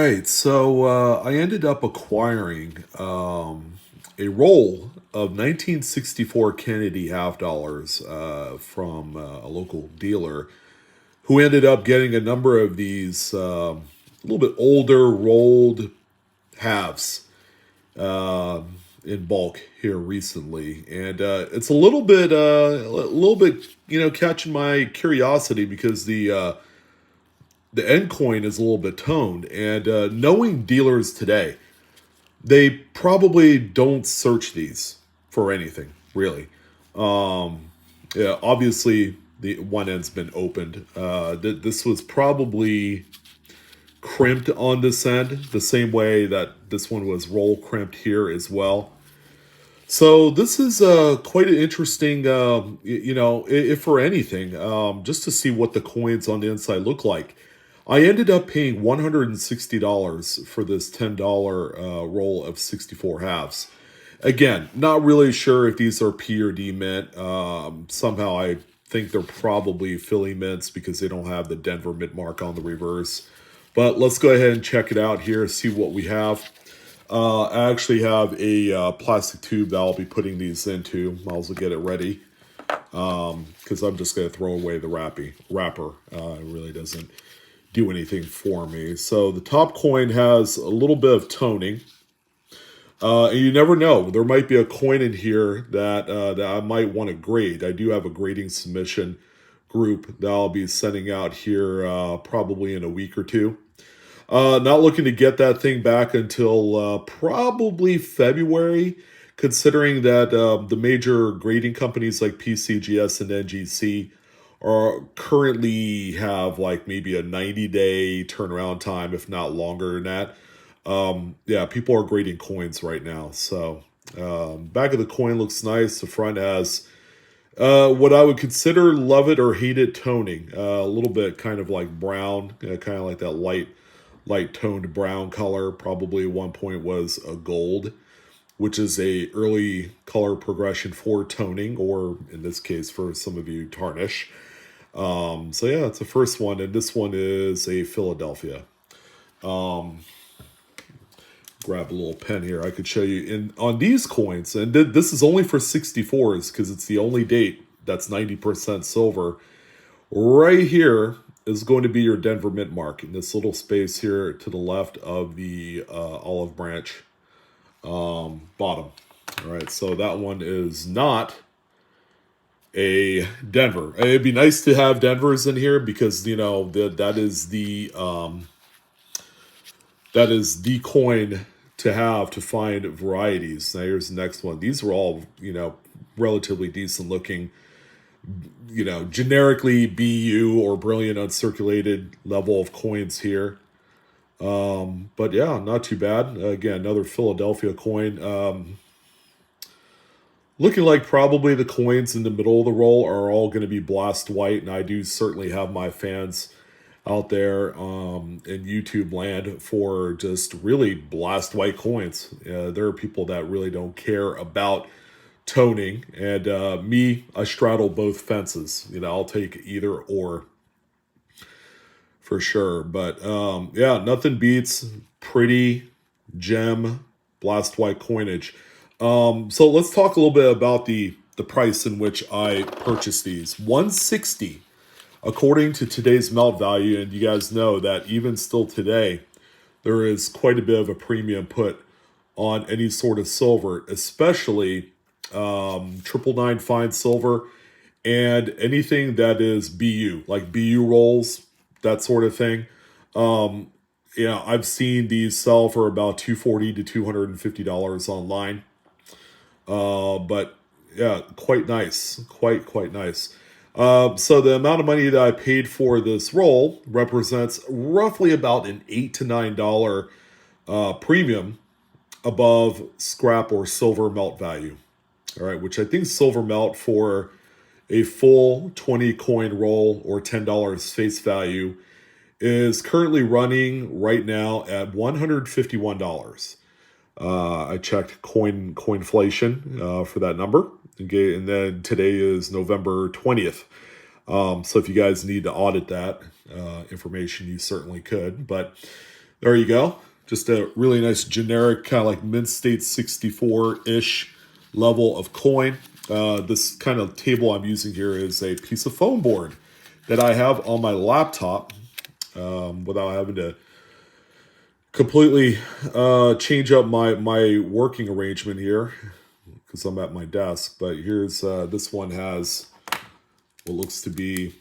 right, so I ended up acquiring a roll of 1964 Kennedy half dollars from a local dealer who ended up getting a number of these a little bit older rolled halves uh, in bulk here recently, and it's a little bit catching my curiosity because the end coin is a little bit toned, and knowing dealers today, they probably don't search these for anything really. Yeah, obviously the one end's been opened. This was probably crimped on this end, the same way that this one was roll crimped here as well. So this is quite an interesting, if for anything, just to see what the coins on the inside look like. I ended up paying $160 for this $10 roll of 64 halves. Again, not really sure if these are P or D mint. Somehow I think they're probably Philly mints because they don't have the Denver mint mark on the reverse. But let's go ahead and check it out here, see what we have. I actually have a plastic tube that I'll be putting these into. I'll also get it ready because I'm just going to throw away the wrapper. It really doesn't do anything for me. So the top coin has a little bit of toning. And you never know. There might be a coin in here that I might want to grade. I do have a grading submission group that I'll be sending out here probably in a week or two. Not looking to get that thing back until probably February, considering that the major grading companies like PCGS and NGC are currently have like maybe a 90-day turnaround time, if not longer than that. Yeah, people are grading coins right now. So back of the coin looks nice. The front has what I would consider love it or hate it toning. A little bit kind of like brown, kind of like that light toned brown color. Probably at one point was a gold, which is a early color progression for toning, or in this case for some of you, tarnish. So yeah, it's the first one, and this one is a Philadelphia. Grab a little pen here. I could show you in on these coins, and this is only for 64s because it's the only date that's 90% silver. Right here is going to be your Denver mint mark in this little space here to the left of the olive branch bottom. All right, so that one is not a Denver. It'd be nice to have Denvers in here because that is the coin to have to find varieties. Now here's the next one. These were all relatively decent looking, generically BU or brilliant uncirculated level of coins here. But yeah, not too bad. Again, another Philadelphia coin. Looking like probably the coins in the middle of the roll are all going to be blast white, and I do certainly have my fans out there in YouTube land for just really blast white coins. There are people that really don't care about toning, and I straddle both fences. I'll take either or for sure. But yeah, nothing beats pretty gem blast white coinage. So let's talk a little bit about the price in which I purchased these. $160 according to today's melt value, and you guys know that even still today, there is quite a bit of a premium put on any sort of silver, especially 999 fine silver and anything that is BU, like BU rolls, that sort of thing. I've seen these sell for about $240 to $250 online. But yeah, quite nice, quite nice. So the amount of money that I paid for this roll represents roughly about an $8 to $9 premium above scrap or silver melt value. All right, which I think silver melt for a full 20 coin roll or $10 face value is currently running right now at $151. I checked coinflation for that number. Okay, and then today is November 20th. So if you guys need to audit that information, you certainly could. But There you go. Just a really nice generic kind of like mint state 64-ish level of coin. This kind of table I'm using here is a piece of foam board that I have on my laptop without having to completely change up my working arrangement here because I'm at my desk. But here's this one has what looks to be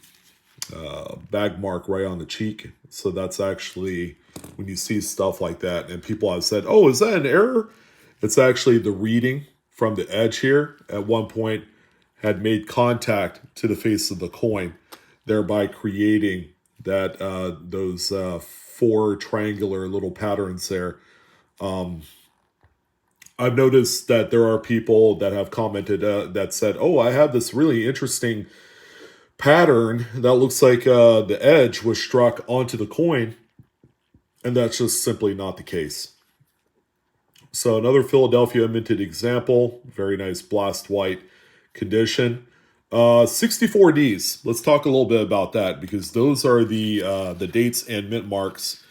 a bag mark right on the cheek. So that's actually when you see stuff like that and people have said, oh, is that an error? It's actually the reading from the edge here at one point had made contact to the face of the coin, thereby creating that those four triangular little patterns there. I've noticed that there are people that have commented that said, oh, I have this really interesting pattern that looks like the edge was struck onto the coin, and that's just simply not the case. So another Philadelphia minted example, very nice blast white condition. 64Ds. Let's talk a little bit about that because those are the dates and mint marks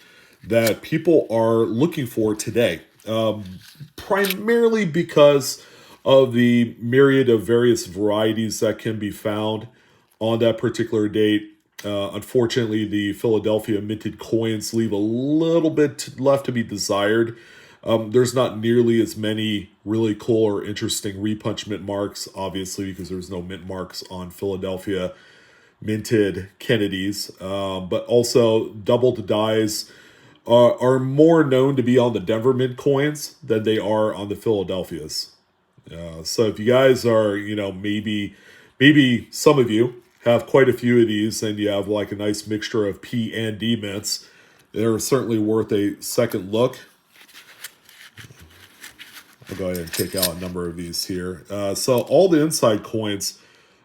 that people are looking for today. Primarily because of the myriad of various varieties that can be found on that particular date. Unfortunately, the Philadelphia minted coins leave a little bit left to be desired. There's not nearly as many really cool or interesting repunch mint marks, obviously, because there's no mint marks on Philadelphia minted Kennedys. But also, double to dies are more known to be on the Denver mint coins than they are on the Philadelphias. So if you guys are, maybe some of you have quite a few of these and you have like a nice mixture of P and D mints, they're certainly worth a second look. I'll go ahead and take out a number of these here. So all the inside coins,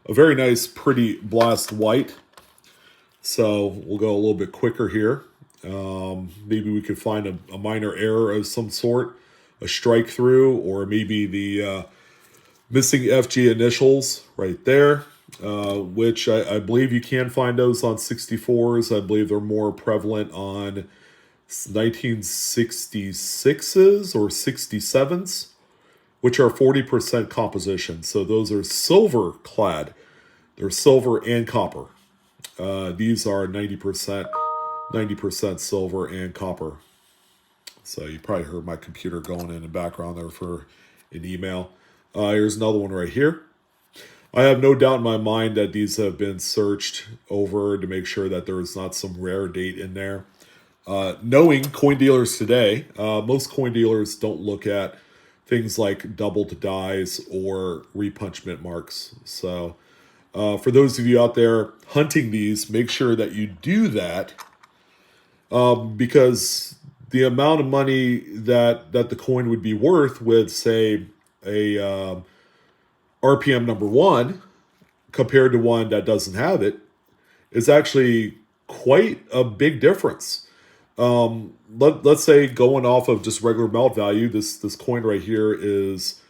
a very nice, pretty blast white. So we'll go a little bit quicker here. Maybe we could find a minor error of some sort, a strike through, or maybe the missing FG initials right there, which I believe you can find those on 64s. I believe they're more prevalent on 1966s or 67s, which are 40% composition. So those are silver clad. They're silver and copper. These are 90% silver and copper. So you probably heard my computer going in the background there for an email. Here's another one right here. I have no doubt in my mind that these have been searched over to make sure that there is not some rare date in there. Knowing coin dealers today, most coin dealers don't look at things like double to dies or repunch mint marks. So for those of you out there hunting these, make sure that you do that because the amount of money that the coin would be worth with, say, a RPM number one compared to one that doesn't have it is actually quite a big difference. Let's say going off of just regular melt value, this coin right here is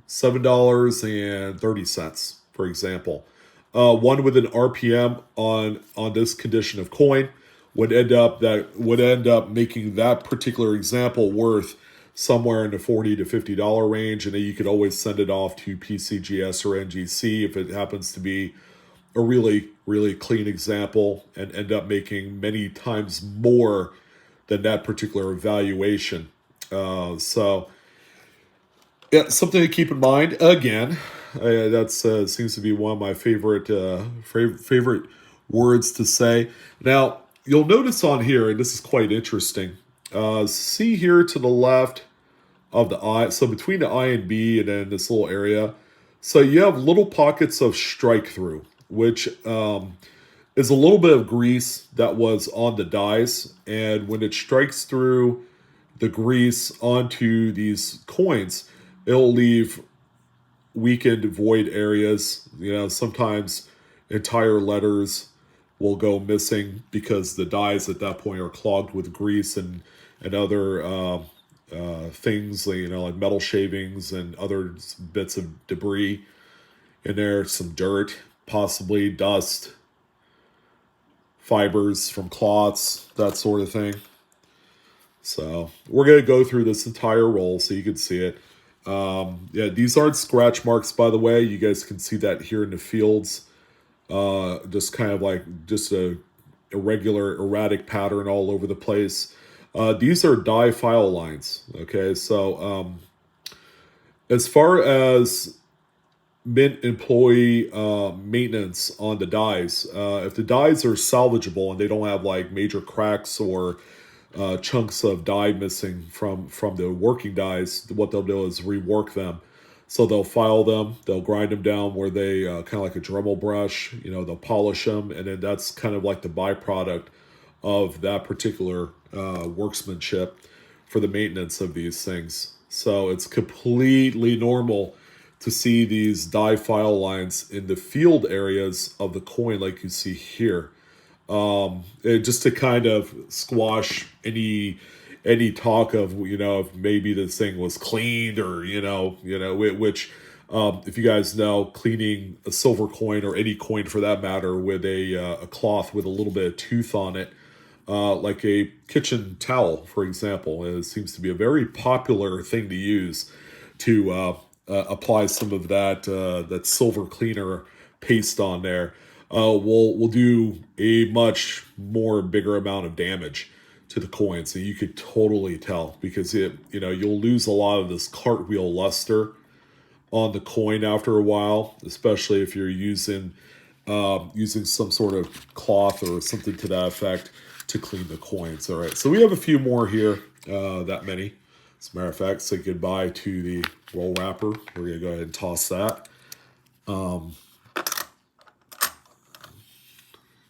$7.30, for example. One with an RPM on this condition of coin would end up making that particular example worth somewhere in the $40 to $50 range, and then you could always send it off to PCGS or NGC if it happens to be a really, really clean example and end up making many times more than that particular evaluation. So, yeah, something to keep in mind. Again, that seems to be one of my favorite words to say. Now, you'll notice on here, and this is quite interesting, see here to the left of the eye, so between the I and B and then this little area, so you have little pockets of strike through, which is a little bit of grease that was on the dies, and when it strikes through the grease onto these coins, it'll leave weakened void areas. Sometimes entire letters will go missing because the dies at that point are clogged with grease and other things, like metal shavings and other bits of debris in there, some dirt, possibly dust, fibers from cloths, that sort of thing. So we're going to go through this entire roll so you can see it. Yeah, these aren't scratch marks, by the way. You guys can see that here in the fields. Just kind of like just a irregular, erratic pattern all over the place. These are die file lines. Okay, so as far as Mint employee maintenance on the dies, if the dies are salvageable and they don't have like major cracks or chunks of die missing from the working dies, what they'll do is rework them. So they'll file them, they'll grind them down where they kind of like a Dremel brush, they'll polish them, and then that's kind of like the byproduct of that particular workmanship for the maintenance of these things. So it's completely normal to see these die file lines in the field areas of the coin like you see here. Just to kind of squash any talk of if maybe this thing was cleaned or which if you guys know, cleaning a silver coin or any coin for that matter with a cloth with a little bit of tooth on it, like a kitchen towel, for example, it seems to be a very popular thing to use to apply some of that silver cleaner paste on there. Will do a much more bigger amount of damage to the coin. So you could totally tell because you'll lose a lot of this cartwheel luster on the coin after a while, especially if you're using some sort of cloth or something to that effect to clean the coins. All right, so we have a few more here, that many. As a matter of fact, say goodbye to the roll wrapper. We're gonna go ahead and toss that.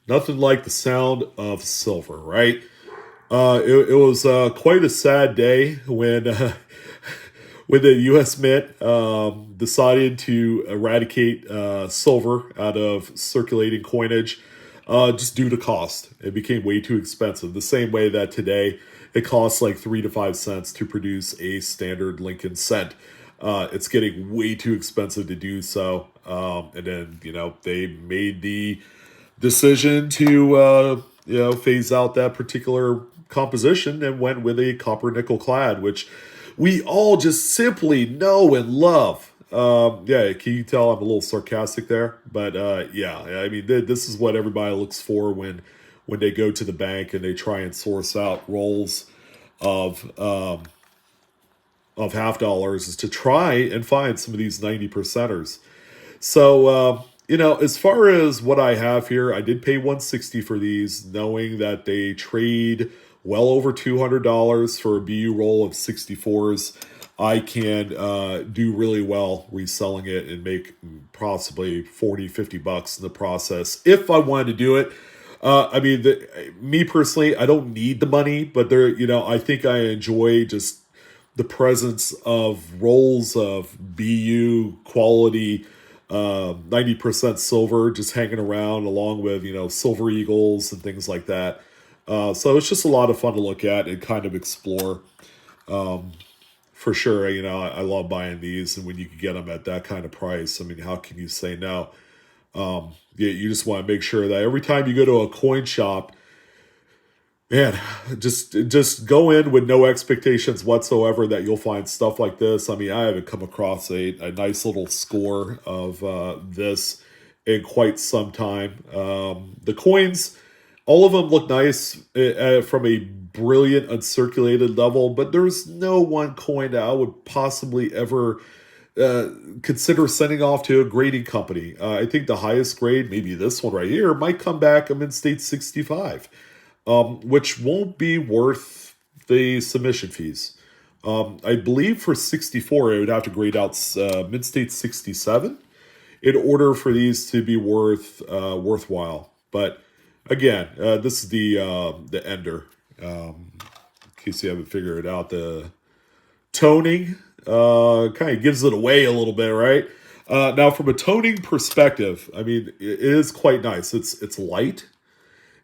Nothing like the sound of silver, right? It was quite a sad day when when the U.S. Mint decided to eradicate silver out of circulating coinage just due to cost. It became way too expensive. The same way that today it costs like 3 to 5 cents to produce a standard Lincoln cent. It's getting way too expensive to do so. And then, they made the decision to phase out that particular composition and went with a copper nickel clad, which we all just simply know and love. Yeah, can you tell I'm a little sarcastic there? But yeah, I mean, this is what everybody looks for when they go to the bank and they try and source out rolls of half dollars, is to try and find some of these 90 percenters. So as far as what I have here, I did pay $160 for these, knowing that they trade well over $200 for a BU roll of 64s. I can do really well reselling it and make possibly $40-50 in the process if I wanted to do it. I mean, me personally, I don't need the money, but I think I enjoy just the presence of rolls of BU quality 90% silver just hanging around along with, silver eagles and things like that. So it's just a lot of fun to look at and kind of explore. For sure, I love buying these, and when you can get them at that kind of price, I mean, how can you say no? You just want to make sure that every time you go to a coin shop, man, just go in with no expectations whatsoever that you'll find stuff like this. I mean, I haven't come across a nice little score of this in quite some time. The coins, all of them look nice from a brilliant uncirculated level, but there's no one coin that I would possibly ever consider sending off to a grading company. I think the highest grade, maybe this one right here, might come back a Mint State 65. Which won't be worth the submission fees. I believe for 64, it would have to grade out Mint State 67 in order for these to be worthwhile. But again, this is the ender. In case you haven't figured it out, the toning kind of gives it away a little bit, right? Now, from a toning perspective, I mean, it is quite nice. It's light.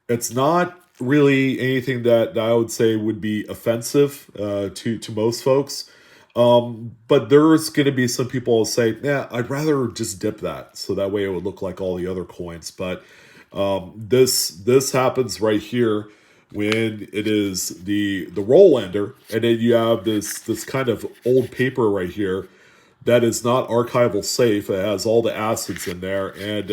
It's not really anything that I would say would be offensive to most folks. But there's going to be some people who say, yeah, I'd rather just dip that. So that way it would look like all the other coins. But This happens right here when it is the roll ender, and then you have this kind of old paper right here that is not archival safe. It has all the acids in there, and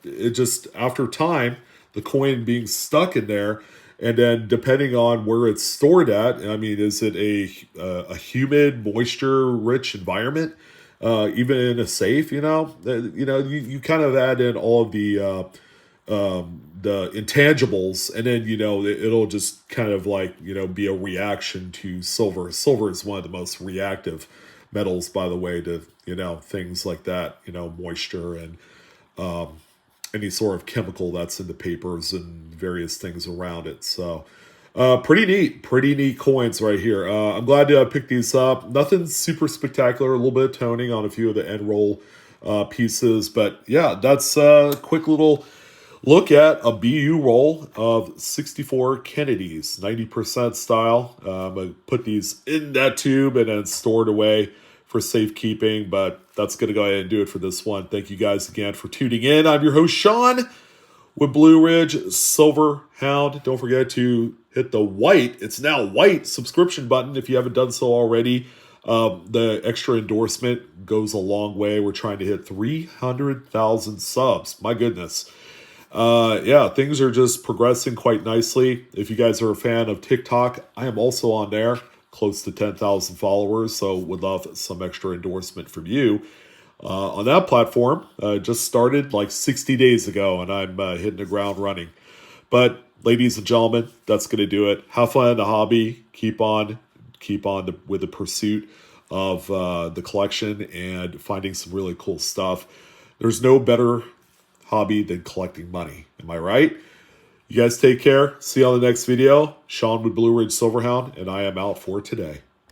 it just after time, the coin being stuck in there, and then depending on where it's stored at, I mean, is it a humid, moisture-rich environment? Even in a safe, you kind of add in all of the intangibles, and then it'll just kind of like be a reaction to silver. Silver is one of the most reactive metals, by the way, to things like that, moisture and any sort of chemical that's in the papers and various things around it. So pretty neat coins right here. I'm glad to pick these up. Nothing super spectacular, a little bit of toning on a few of the end roll pieces, but yeah, that's a quick little look at a BU roll of 64 Kennedys, 90% style. I put these in that tube and then stored away for safekeeping, but that's going to go ahead and do it for this one. Thank you guys again for tuning in. I'm your host, Sean, with Blue Ridge Silverhound. Don't forget to hit the it's now white subscription button if you haven't done so already. The extra endorsement goes a long way. We're trying to hit 300,000 subs. My goodness. Yeah, things are just progressing quite nicely. If you guys are a fan of TikTok, I am also on there, close to 10,000 followers, so would love some extra endorsement from you. On that platform, just started like 60 days ago, and I'm hitting the ground running. But ladies and gentlemen, that's going to do it. Have fun in the hobby. Keep on with the pursuit of the collection and finding some really cool stuff. There's no better hobby than collecting money. Am I right? You guys take care. See you on the next video. Sean with Blue Ridge Silverhound, and I am out for today.